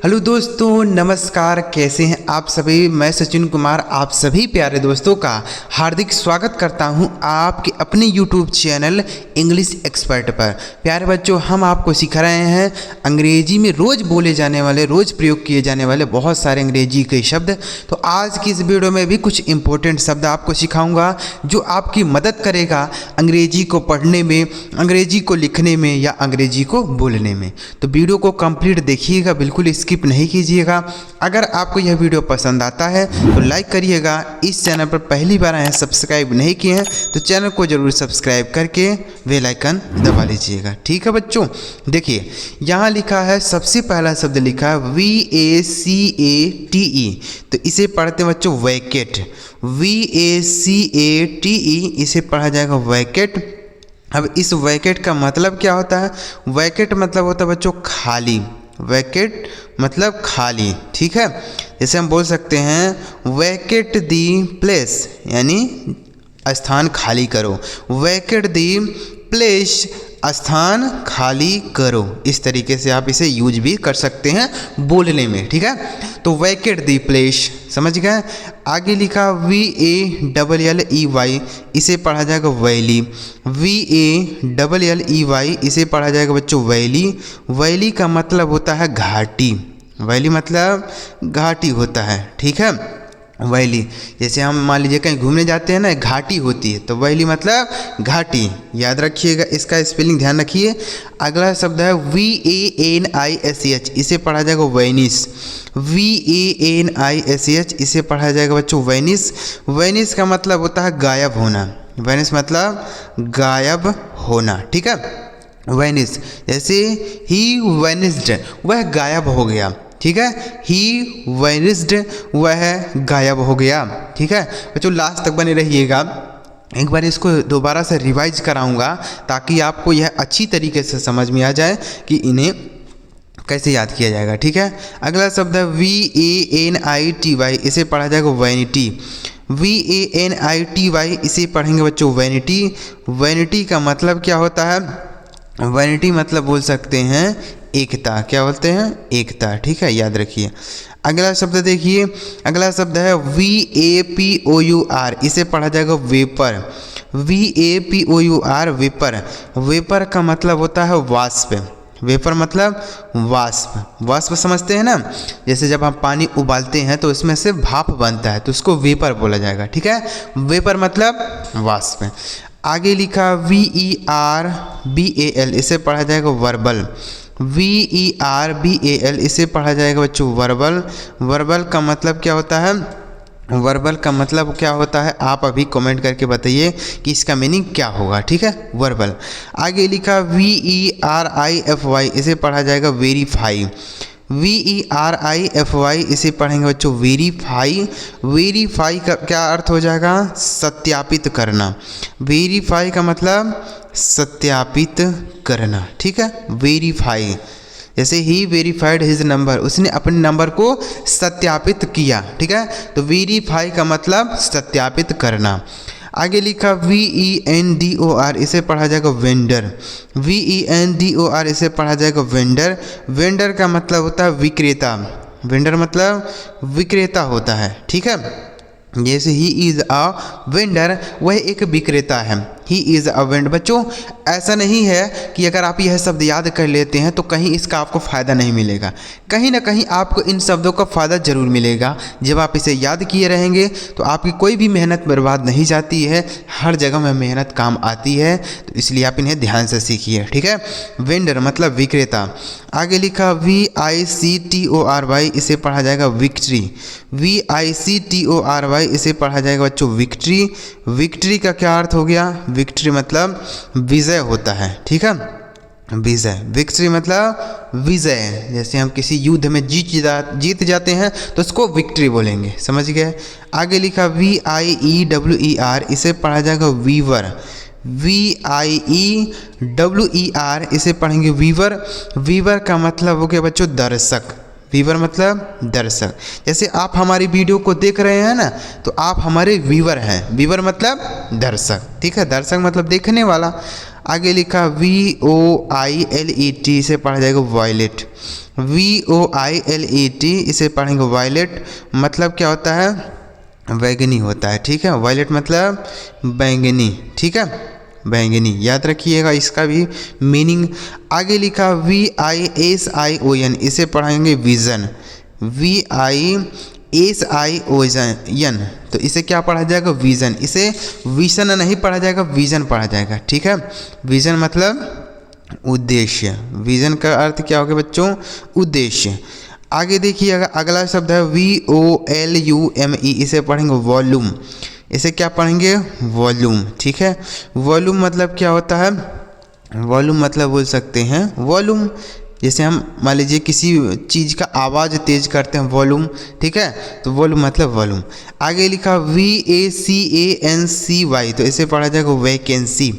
Hello दोस्तों, नमस्कार। कैसे हैं आप सभी। मैं सचिन कुमार आप सभी प्यारे दोस्तों का हार्दिक स्वागत करता हूं आपके अपने यूट्यूब चैनल इंग्लिश एक्सपर्ट पर। प्यारे बच्चों, हम आपको सिखा रहे हैं अंग्रेजी में रोज़ बोले जाने वाले, रोज़ प्रयोग किए जाने वाले बहुत सारे अंग्रेजी के शब्द। तो आज की इस वीडियो में भी कुछ इंपॉर्टेंट शब्द आपको सिखाऊंगा जो आपकी मदद करेगा अंग्रेजी को पढ़ने में, अंग्रेजी को लिखने में या अंग्रेजी को बोलने में। तो वीडियो को कंप्लीट देखिएगा, बिल्कुल स्किप नहीं कीजिएगा। अगर आपको यह वीडियो पसंद आता है तो लाइक करिएगा। इस चैनल पर पहली बार आए हैं, सब्सक्राइब नहीं किए हैं तो चैनल को जरूर सब्सक्राइब करके बेल आइकन दबा लीजिएगा। ठीक है बच्चों, देखिए यहाँ लिखा है, सबसे पहला शब्द लिखा है VACATE। तो इसे पढ़ते हैं बच्चों वैकेट। VACATE इसे पढ़ा जाएगा वैकेट। अब इस वैकेट का मतलब क्या होता है? वैकेट मतलब होता है बच्चों खाली। वैकेट मतलब खाली, ठीक है। जैसे हम बोल सकते हैं वैकेट दी प्लेस, यानी स्थान खाली करो। वैकेट दी प्लेस, स्थान खाली करो। इस तरीके से आप इसे यूज भी कर सकते हैं बोलने में, ठीक है। तो वैकेट दी प्लेस, समझ गए। आगे लिखा VALLEY, इसे पढ़ा जाएगा वैली। VALLEY इसे पढ़ा जाएगा बच्चों वैली। वैली का मतलब होता है घाटी। वैली मतलब घाटी होता है, ठीक है। वैली, जैसे हम मान लीजिए कहीं घूमने जाते हैं ना, घाटी होती है, तो वैली मतलब घाटी। याद रखिएगा, इसका स्पेलिंग ध्यान रखिए। अगला शब्द है VANISH, इसे पढ़ा जाएगा वैनिस। VANISH इसे पढ़ा जाएगा बच्चों वैनिस। वैनिस का मतलब होता है गायब होना। वैनिस मतलब गायब होना, ठीक है। वैनिस, जैसे ही वैनिस्ड, वह गायब हो गया, ठीक है। ही वैनिस्ड, वह गायब हो गया, ठीक है। बच्चों लास्ट तक बने रहिएगा। एक बार इसको दोबारा से रिवाइज कराऊंगा ताकि आपको यह अच्छी तरीके से समझ में आ जाए कि इन्हें कैसे याद किया जाएगा, ठीक है। अगला शब्द है VANITY, इसे पढ़ा जाएगा वैनिटी। VANITY इसे पढ़ेंगे बच्चों वैनिटी। वैनिटी का मतलब क्या होता है? वैनिटी मतलब बोल सकते हैं एकता। क्या बोलते हैं? एकता, ठीक है, याद रखिए। अगला शब्द देखिए, अगला शब्द है VAPOUR, इसे पढ़ा जाएगा वेपर। VAPOUR vapour. वेपर का मतलब होता है वाष्प। वेपर मतलब वाष्प। वाष्प समझते हैं ना, जैसे जब हम पानी उबालते हैं तो उसमें से भाप बनता है, तो उसको वेपर बोला जाएगा, ठीक है। वेपर मतलब वाष्प। आगे लिखा VERBAL, इसे पढ़ा जाएगा वर्बल। VERBAL इसे पढ़ा जाएगा बच्चों वर्बल। वर्बल का मतलब क्या होता है? वर्बल का मतलब क्या होता है आप अभी कमेंट करके बताइए कि इसका मीनिंग क्या होगा, ठीक है। वर्बल। आगे लिखा VERIFY, इसे पढ़ा जाएगा वेरीफाई। VERIFY इसे पढ़ेंगे बच्चों वेरीफाई। वेरीफाई का क्या अर्थ हो जाएगा? सत्यापित करना। वेरीफाई का मतलब सत्यापित करना, ठीक है। वेरीफाई, जैसे ही वेरीफाइड हिज नंबर, उसने अपने नंबर को सत्यापित किया, ठीक है। तो वेरीफाई का मतलब सत्यापित करना। आगे लिखा VENDOR, इसे पढ़ा जाएगा वेंडर। VENDOR इसे पढ़ा जाएगा वेंडर। वेंडर का मतलब होता है विक्रेता। वेंडर मतलब विक्रेता होता है, ठीक है। जैसे ही इज़ अ वेंडर, वह एक विक्रेता है। He is a vendor. बच्चों ऐसा नहीं है कि अगर आप यह शब्द याद कर लेते हैं तो कहीं इसका आपको फ़ायदा नहीं मिलेगा। कहीं ना कहीं आपको इन शब्दों का फ़ायदा ज़रूर मिलेगा। जब आप इसे याद किए रहेंगे तो आपकी कोई भी मेहनत बर्बाद नहीं जाती है। हर जगह में मेहनत काम आती है, तो इसलिए आप इन्हें ध्यान से सीखिए, ठीक है। वेंडर मतलब विक्रेता। आगे लिखा VICTORY, इसे पढ़ा जाएगा विक्ट्री। VICTORY इसे पढ़ा जाएगा बच्चों विक्ट्री। विक्ट्री का क्या अर्थ हो गया? विक्ट्री मतलब विजय होता है, ठीक है। विजय, विक्ट्री मतलब विजय। जैसे हम किसी युद्ध में जीत जाते हैं तो उसको विक्ट्री बोलेंगे, समझ गए। आगे लिखा VIEWER, इसे पढ़ा जाएगा वीवर। VIEWER इसे पढ़ेंगे वीवर। वीवर का मतलब हो गया बच्चों दर्शक। व्यूवर मतलब दर्शक। जैसे आप हमारी वीडियो को देख रहे हैं ना, तो आप हमारे व्यूवर हैं। व्यूवर मतलब दर्शक, ठीक है। दर्शक मतलब देखने वाला। आगे लिखा VOILET, इसे पढ़ा जाएगा वॉयलेट। VOILET इसे पढ़ेंगे वॉयलेट, मतलब क्या होता है, बैंगनी होता है, ठीक है। वॉयलेट मतलब बैंगनी, ठीक है, बैंगनी, याद रखिएगा इसका भी मीनिंग। आगे लिखा VISION, इसे पढ़ाएंगे विज़न। VISION, तो इसे क्या पढ़ा जाएगा, विज़न। इसे विज़न नहीं पढ़ा जाएगा, विज़न पढ़ा जाएगा, ठीक है। विज़न मतलब उद्देश्य। विज़न का अर्थ क्या होगा बच्चों, उद्देश्य। आगे देखिएगा अगला शब्द है VOLUME, इसे पढ़ेंगे वॉल्यूम। इसे क्या पढ़ेंगे, वॉल्यूम, ठीक है। वॉल्यूम मतलब क्या होता है, वॉल्यूम मतलब बोल सकते हैं वॉल्यूम, जैसे हम मान लीजिए किसी चीज़ का आवाज़ तेज़ करते हैं, वॉल्यूम, ठीक है, तो वॉल्यूम मतलब वॉल्यूम। आगे लिखा VACANCY, तो इसे पढ़ा जाएगा वैकेंसी।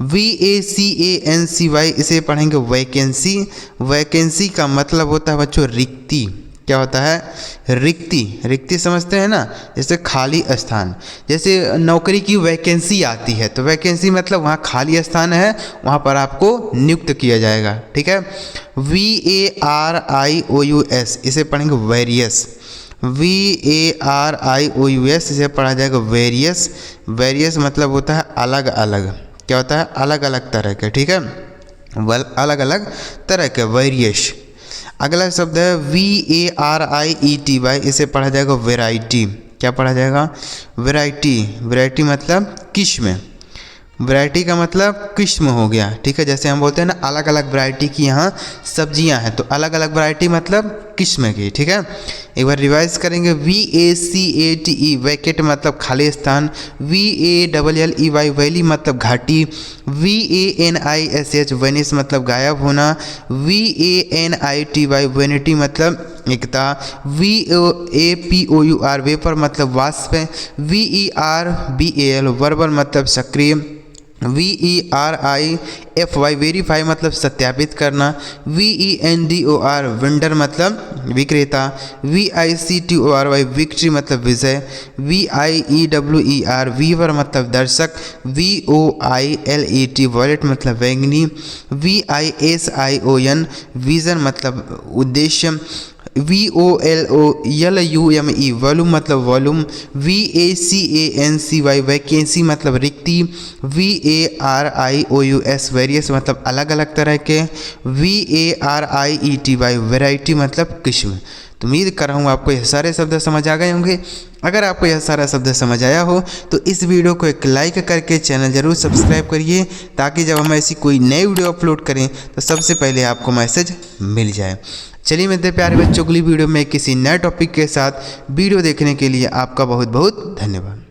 VACANCY, इसे पढ़ेंगे वैकेंसी। वैकेंसी का मतलब होता है बच्चों रिक्ति। क्या होता है, रिक्ति। रिक्ति समझते हैं ना, जैसे खाली स्थान, जैसे नौकरी की वैकेंसी आती है, तो वैकेंसी मतलब वहाँ खाली स्थान है, वहाँ पर आपको नियुक्त किया जाएगा, ठीक है। VARIOUS, इसे पढ़ेंगे वेरियस। VARIOUS, इसे पढ़ा जाएगा वेरियस। वेरियस मतलब होता है अलग अलग। क्या होता है, अलग अलग तरह के, ठीक है, अलग अलग तरह के, वेरियस। अगला शब्द है VARIETY, इसे पढ़ा जाएगा वैरायटी। क्या पढ़ा जाएगा, वैरायटी। वैरायटी मतलब किस्म। वैरायटी का मतलब किस्म हो गया, ठीक है। जैसे हम बोलते हैं ना अलग अलग वैरायटी की यहाँ सब्जियां हैं, तो अलग अलग वैरायटी मतलब किस्म की, ठीक है। एक बार रिवाइज करेंगे। VACATE, वैकेट मतलब खाली स्थान। VALLEY, वैली मतलब घाटी। VANISH, वेनिस मतलब गायब होना। VANITY, वैनिटी मतलब एकता। VAPOUR, वेपर मतलब वाष्प। VERBAL, वर्बल मतलब सक्रिय। VERIFY, वेरीफाई मतलब सत्यापित करना। VENDOR, वेंडर मतलब विक्रेता। VICTORY, विक्ट्री मतलब विजय। VIEWER, वीवर मतलब दर्शक। VOILET, वॉलेट मतलब बैंगनी। VISION, विजन मतलब उद्देश्य। VOLUME, वॉल्यूम मतलब वॉल्यूम। VACANCY, वैकेंसी मतलब रिक्ति। VARIOUS, वेरियस मतलब अलग अलग तरह के। VARIETY, वैरायटी मतलब किस्म। तो उम्मीद कर रहा हूँ आपको यह सारे शब्द समझ आ गए होंगे। अगर आपको यह सारा शब्द समझ आया हो तो इस वीडियो को एक लाइक करके चैनल ज़रूर सब्सक्राइब करिए, ताकि जब हम ऐसी कोई नई वीडियो अपलोड करें तो सबसे पहले आपको मैसेज मिल जाए। चलिए मेरे प्यारे बच्चों, अगली वीडियो में किसी नए टॉपिक के साथ वीडियो देखने के लिए आपका बहुत बहुत धन्यवाद।